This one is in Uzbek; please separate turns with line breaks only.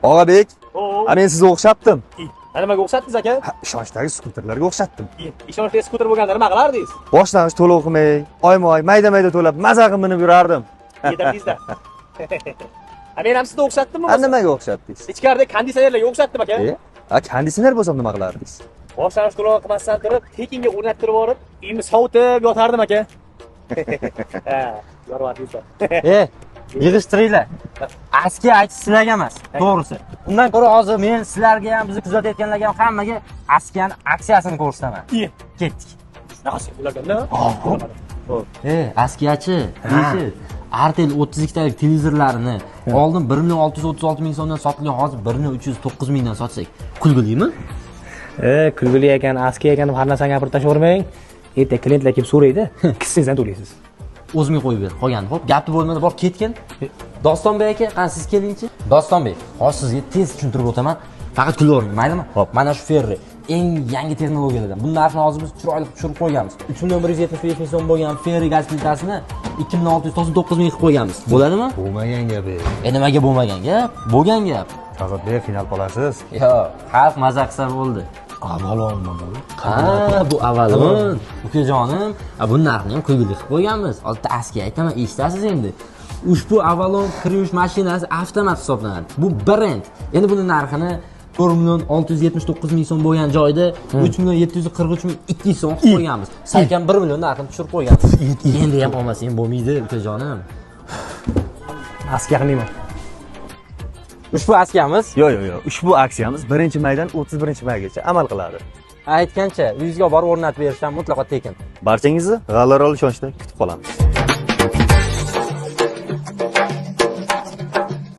Og'abek, men sizni o'xshatdim.
Nimaga o'xshatdingiz aka?
Ishonchdagi skuterlarga o'xshatdim.
Ishonchli skuter bo'lganda nima qilardingiz?
Boshlang'ich to'lov qilmay, oyma-oy, mayda-mayda to'lab, maza qilib minib yurardim.
Yetardingizda. Men ham sizni o'xshatdimmi?
Nimaga o'xshatdingiz?
Ichkaridagi konditsionerlarga o'xshatdim aka.
Konditsioner bo'lsam nima qilardingiz?
Boshlang'ich to'lov qilmasdan turib, tekinga o'rnattirib borib, uyimni sovutib yotardim aka. Ha, yoryapsizlar.
Yig'ishtiringlar. Aski aytish sizlarga emas, to'g'risi. Undan ko'ra hozir men sizlarga ham, bizni kuzatayotganlarga ham hammaga Askiyani aksiyasini ko'rsataman. Ketdik.
Naqas ularga.
Askiyachi, nechchi? Artel 32 talik televizorlarini oldin 1.636 ming so'mdan sotilgan, hozir 1.309 mingdan sotsak, kulgulimi?
Kulguli ekan, aski ekan deb har narsani gapirib tashavermang. Erta klientlar kelib so'raydi, kissangizdan to'laysiz.
O'zimga qo'yib ber, qolgani. Xo'p, gapni bo'lmadi, bor ketgin. Dostonbek aka, qani siz kelingchi? Dostonbek, hozir sizga tez tushuntirib o'taman. Faqat kulavering, maylimi? Xo'p, mana shu Ferri eng yangi texnologiyalardan. Bu narxni hozir biz chiroyli tushirib qo'yganmiz. 3175 ming so'm bo'lgan Ferri gaz plitasini 2699 ming qilib qo'yganmiz. Bo'ladimi?
Bo'lmagan gap.
Nimaga bo'lmagan gap? Bo'lgan gap.
Ozodbek, final qolasiz.
Yo'q, xalq maza qilsa bo'ldi.
Avalonmi bu?
Bu avalon. Ukajonim, bu narxni ham kulgili qilib qo'yganmiz. Hozir askiga aytaman, eshitasiz endi. Ushbu Avalon kir yuvish mashinasi avtomat hisoblanadi. Bu brend. Endi buni narxini 4.679 ming so'm bo'lgan joyda 3.743.200 so'm qilib qo'yganmiz. Salkam 1 million narxini tushirib qo'yganmiz. Endi ham olmasang bo'lmaydi, ukajonim.
Askiya qilmayman.
Ushbu askiyamiz?
Yo'q. Ushbu aksiyamiz 1-maydan 31-maygacha amal qiladi.
Aytgancha, uyingizga borib o'rnatib berishdan mutlaqo tekin.
Barchangizni g'allarol ishonchda kutib qolamiz.